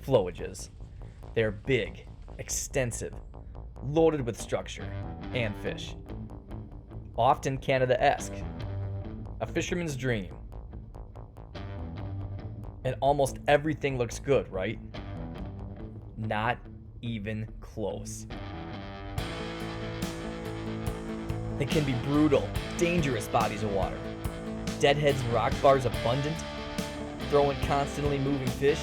Flowages. They are big, extensive, loaded with structure and fish. Often Canada-esque, a fisherman's dream. And almost everything looks good, right? Not even close. They can be brutal, dangerous bodies of water. Deadheads and rock bars abundant, throwing constantly moving fish,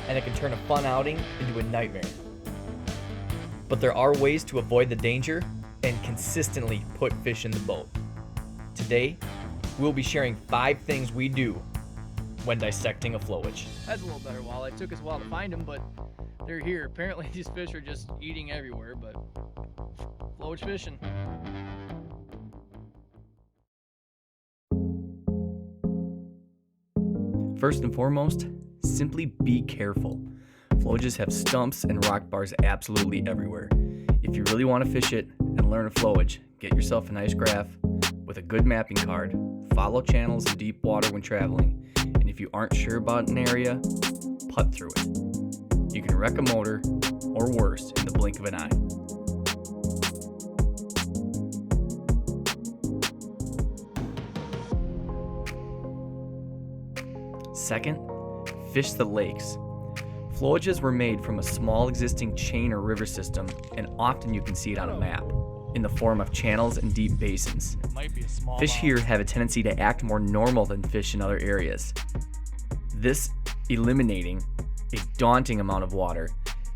and it can turn a fun outing into a nightmare. But there are ways to avoid the danger and consistently put fish in the boat. Today, we'll be sharing 5 things we do when dissecting a flowage. That's a little better walleye. It took us a while to find them, but they're here. Apparently these fish are just eating everywhere, but flowage fishing. First and foremost, simply be careful. Flowages have stumps and rock bars absolutely everywhere. If you really want to fish it and learn a flowage, get yourself a nice graph with a good mapping card, follow channels in deep water when traveling, and if you aren't sure about an area, putt through it. You can wreck a motor, or worse, in the blink of an eye. Second, fish the lakes. Flowages were made from a small existing chain or river system, and often you can see it on a map, in the form of channels and deep basins. Might be a small Fish here have a tendency to act more normal than fish in other areas. This eliminating a daunting amount of water,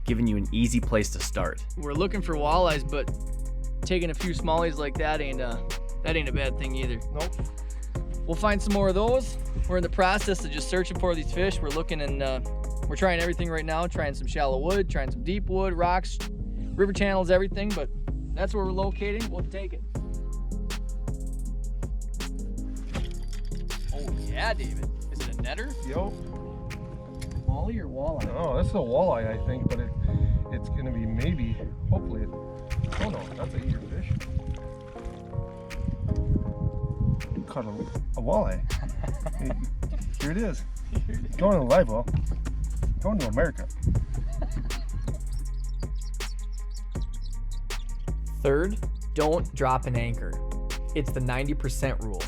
giving you an easy place to start. We're looking for walleyes, but taking a few smallies like that ain't a bad thing either. Nope. We'll find some more of those. We're in the process of just searching for these fish. We're looking and we're trying everything right now, trying some shallow wood, trying some deep wood, rocks, river channels, everything, but that's where we're locating. We'll take it. Oh yeah, David. Is it a netter? Yo. Molly or walleye? Oh, that's a walleye, I think, but it's gonna be maybe, hopefully. Oh no, that's a eager fish. Caught a walleye. Here it is. Going to the live well. Going to America. Third, don't drop an anchor. It's the 90% rule.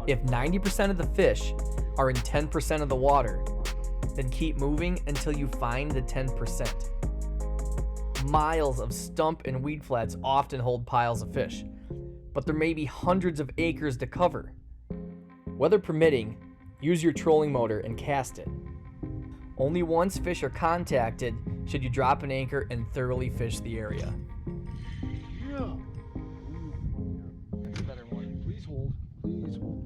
If 90% of the fish are in 10% of the water, then keep moving until you find the 10%. Miles of stump and weed flats often hold piles of fish, but there may be hundreds of acres to cover. Weather permitting, use your trolling motor and cast it. Only once fish are contacted should you drop an anchor and thoroughly fish the area. Yeah. That's a better one. Please hold. Please hold.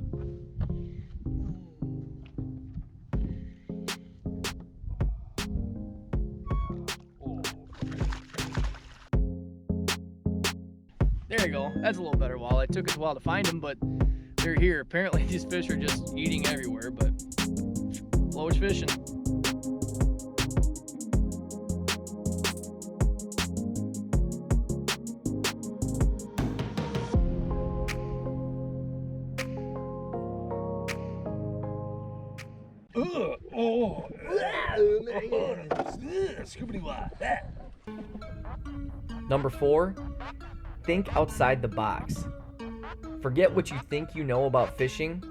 There you go. That's a little better walleye. It took us a while to find them, but they're here. Apparently these fish are just eating everywhere, but flowage fishing. Oh, Number 4, think outside the box. Forget what you think you know about fishing.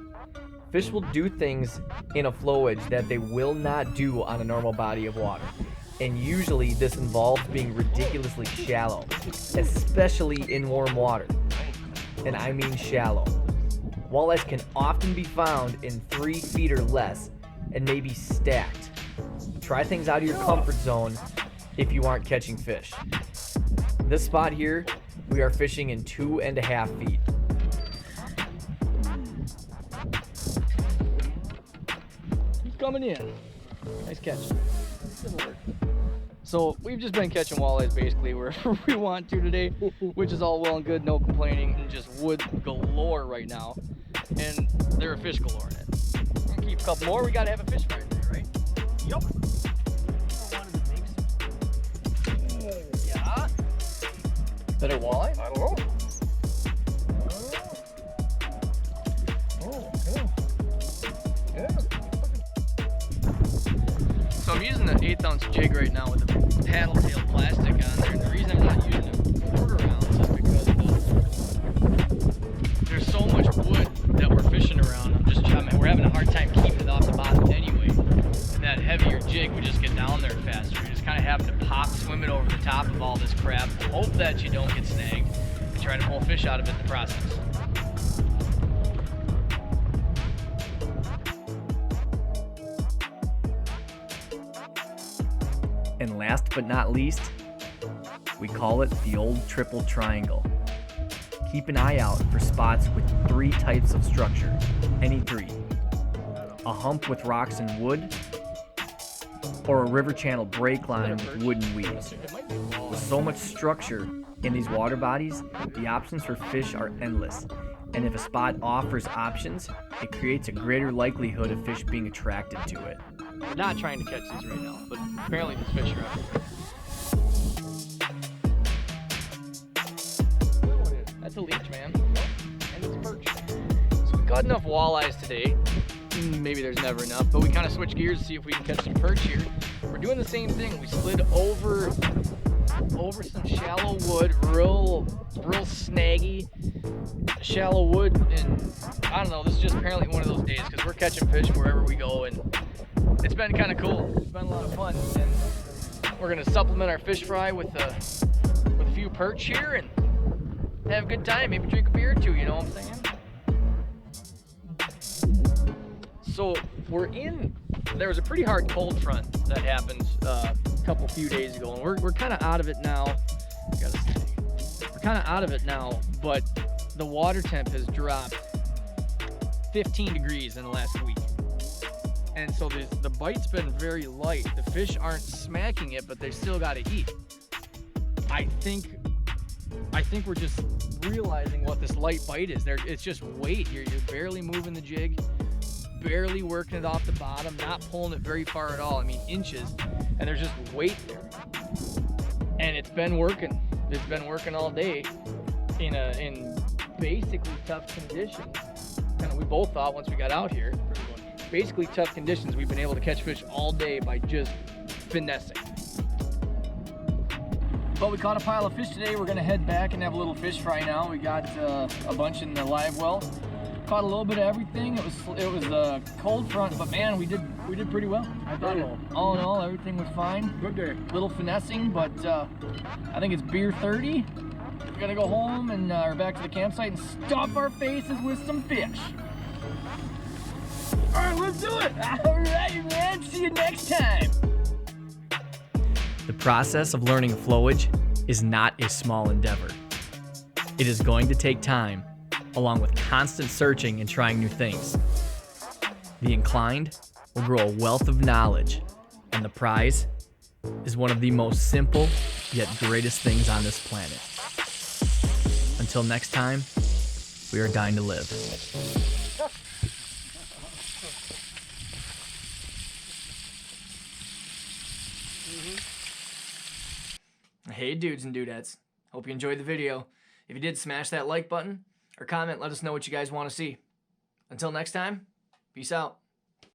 Fish will do things in a flowage that they will not do on a normal body of water. And usually this involves being ridiculously shallow, especially in warm water. And I mean shallow. Walleyes can often be found in 3 feet or less and may be stacked. Try things out of your comfort zone if you aren't catching fish. This spot here, we are fishing in 2.5 feet. He's coming in. Nice catch. Doesn't work. So we've just been catching walleyes basically wherever we want to today, which is all well and good, no complaining, and just wood galore right now. And there are fish galore in it. We're gonna keep a couple more. We gotta have a fish fry in there, right? Yup. Yeah. That a walleye? I don't know. Oh, yeah. Yeah. So I'm using an 1/8 ounce jig right now with a paddle tail plastic on there. And the reason I'm not using a 1/4 ounce is because there's so much wood that we're fishing around. We're having a hard time keeping it off the bottom anyway. And that heavier jig, we just get down there faster. You just kind of have to swim it over the top of all this crap, hope that you don't get snagged, and try to pull fish out of it in the process. And last but not least, we call it the old triple triangle. Keep an eye out for spots with 3 types of structure, any 3. A hump with rocks and wood, or a river channel break line with wooden weeds. With so much structure in these water bodies, the options for fish are endless. And if a spot offers options, it creates a greater likelihood of fish being attracted to it. We're not trying to catch these right now, but apparently these fish are out. That's a leech, man. And it's a perch. So we caught enough walleyes today. Maybe there's never enough, but we kind of switched gears to see if we can catch some perch here. We're doing the same thing. We slid over some shallow wood, real snaggy shallow wood, and I don't know, this is just apparently one of those days because we're catching fish wherever we go, and it's been kind of cool. It's been a lot of fun, and we're gonna supplement our fish fry with a few perch here and have a good time. Maybe drink a beer or two. You know what I'm saying? So there was a pretty hard cold front that happened a few days ago, and we're kind of out of it now. We're kind of out of it now, but the water temp has dropped 15 degrees in the last week. And so the bite's been very light. The fish aren't smacking it, but they still got to eat. I think we're just realizing what this light bite is. It's just weight. You're barely moving the jig, barely working it off the bottom, not pulling it very far at all. I mean inches, and there's just weight there. And it's been working. It's been working all day in basically tough conditions. Kind of, we both thought once we got out here, basically tough conditions, we've been able to catch fish all day by just finessing. But we caught a pile of fish today. We're gonna head back and have a little fish fry now. We got a bunch in the live well. Caught a little bit of everything. It was a cold front, but man, we did pretty well. I thought all in all, everything was fine. Good day. Little finessing, but I think it's beer 30. We're gonna go home and we're back to the campsite and stuff our faces with some fish. All right, let's do it. All right, man. See you next time. The process of learning flowage is not a small endeavor. It is going to take time, along with constant searching and trying new things. The inclined will grow a wealth of knowledge, and the prize is one of the most simple yet greatest things on this planet. Until next time, we are dying to live. Hey dudes and dudettes, hope you enjoyed the video. If you did, smash that like button or comment, let us know what you guys want to see. Until next time, peace out.